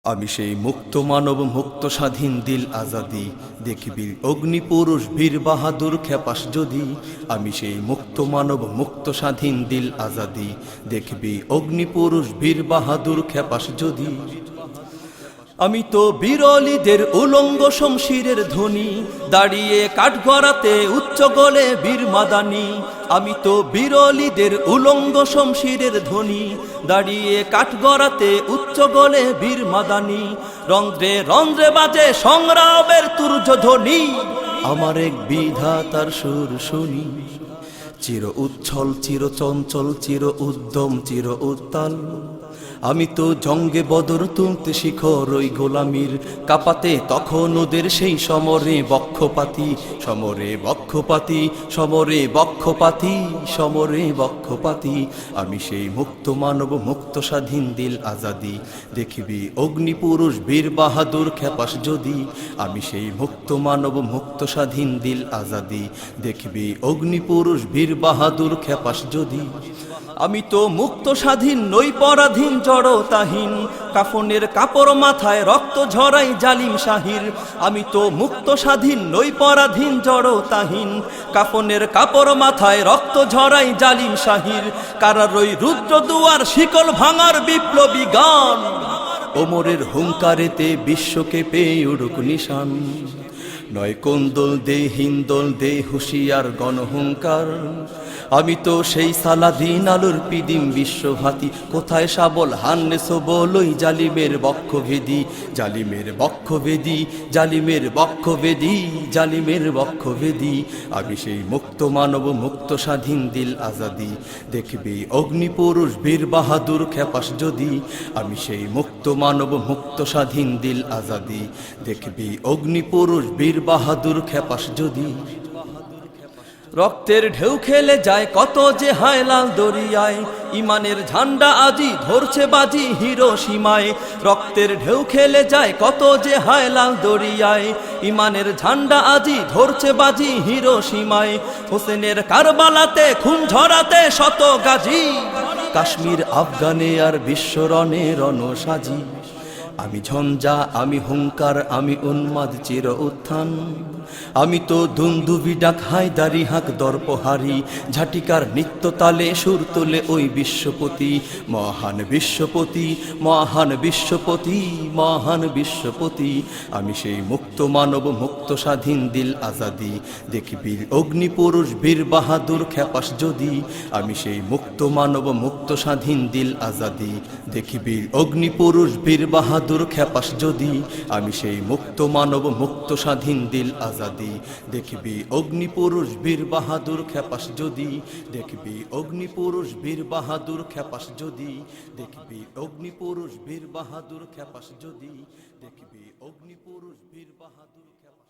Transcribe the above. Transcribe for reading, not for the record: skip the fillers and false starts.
আমি সেই মুক্ত মানব মুক্ত স্বাধীন দিল আজাদি দেখবি অগ্নিপুরুষ বীর বাহাদুর খেপাস যদি। আমি সেই মুক্ত মানব মুক্ত স্বাধীন দিল আজাদি দেখবি অগ্নিপুরুষ বীর বাহাদুর খেপাস যদি। আমি তো বিরলীদের উলঙ্গ শমশিরের ধ্বনি দাঁড়িয়ে কাঠগড়াতে উচ্চ গলে বীর মাদানি। আমি তো বিরলীদের উলঙ্গ শমশিরের ধ্বনি দাঁড়িয়ে কাঠগড়াতে উচ্চ গলে বীর মাদানি। রন্ধ্রে রন্ধ্রে বাজে সংগ্রামের তুর্য ধ্বনি, আমার এক বিধাতার সুর শুনি। চির উচ্ছল চির চঞ্চল চির উদ্যম চির উত্তাল, আমি তো জঙ্গে বদর তুলতে শিখর ওই গোলামির কাপাতে তখন ওদের সেই সমরে বক্ষপাতি সমরে বক্ষপাতি সমরে বক্ষপাতি সমরে বক্ষপাতি। আমি সেই মুক্ত মানব মুক্ত স্বাধীন দিল আজাদি দেখবি অগ্নিপুরুষ বীর বাহাদুর খেপাস যদি। আমি সেই মুক্ত মানব মুক্ত স্বাধীন দিল আজাদি দেখবি অগ্নিপুরুষ বীর বাহাদুর খেপাস যদি। আমি তো মুক্ত স্বাধীন নই পরাধীন জড়তাহীন, কাফনের কাপড় মাথায় রক্ত ঝরাই জালিম শাহির। আমি তো মুক্ত স্বাধীন নই পরাধীন জড়তাহীন, কাফনের কাপড় মাথায় রক্ত ঝরাই জালিম শাহির। কারার ওই রুদ্র দুয়ার শিকল ভাঙার বিপ্লবী গান, ওমরের হুঙ্কারেতে বিশ্বকে পেয়ে উড়ুক নিশান। নয় কোন্দল দে হিন্দল দে হুশিয়ার গণহুঙ্কার, আমি তো সেই সালাদিন আলোর পিদিম বিশ্বভাতি। কোথায় শাবল হান্নে সবল ওই জালিমের বক্ষভেদী জালিমের বক্ষভেদী জালিমের বক্ষভেদী জালিমের বক্ষভেদী। আমি সেই মুক্ত মানব মুক্ত স্বাধীন দিল আজাদি দেখবি অগ্নিপুরুষ বীর বাহাদুর খেপাস যদি। আমি সেই মুক্ত মানব মুক্ত স্বাধীন দিল আজাদি দেখবি অগ্নিপুরুষ বীর বাহাদুর খেপাস যদি। রক্তের ঢেউ খেলে যায় কত যে হায় লাল দরিয়ায়, ইমানের ঝান্ডা আজি ধরছে বাজি হিরোশিমায়। রক্তের ঢেউ খেলে যায় কত যে হায় লাল দরিয়ায়, ইমানের ঝান্ডা আজি ধরছে বাজি হিরোশিমায়। হোসেনের কারবালাতে খুন ঝরাতে শত গাজী, কাশ্মীর আফগানে আর বিশ্বরণে রণসাজি। আমি ঝঞ্ঝা আমি হুঙ্কার আমি উন্মাদ চির উত্থান, আমি তো দুন্দুবি ডাক হায়দারি হাঁক দর্পহারি। ঝাটিকার নিত্য তালে সুর তোলে ওই বিশ্বপতি মহান বিশ্বপতি মহান বিশ্বপতি মহান বিশ্বপতি। আমি সেই মুক্ত মানব মুক্ত স্বাধীন দিল আজাদি দেখবি অগ্নিপুরুষ বীর বাহাদুর খেপাস যদি। আমি সেই মুক্ত মানব মুক্ত স্বাধীন দিল আজাদি দেখবি অগ্নিপুরুষ বীর বাহাদুর খেপাস যদি। আমি সেই মুক্ত মানব মুক্ত স্বাধীন দিল আজাদি দেখবি অগ্নিপুরুষ বীর বাহাদুর খেপাস যদি। দেখবি অগ্নিপুরুষ বীর বাহাদুর খেপাস যদি দেখবি অগ্নিপুরুষ বীর বাহাদুর খেপাস যদি দেখবি অগ্নিপুরুষ বীর বাহাদুর খেপাস।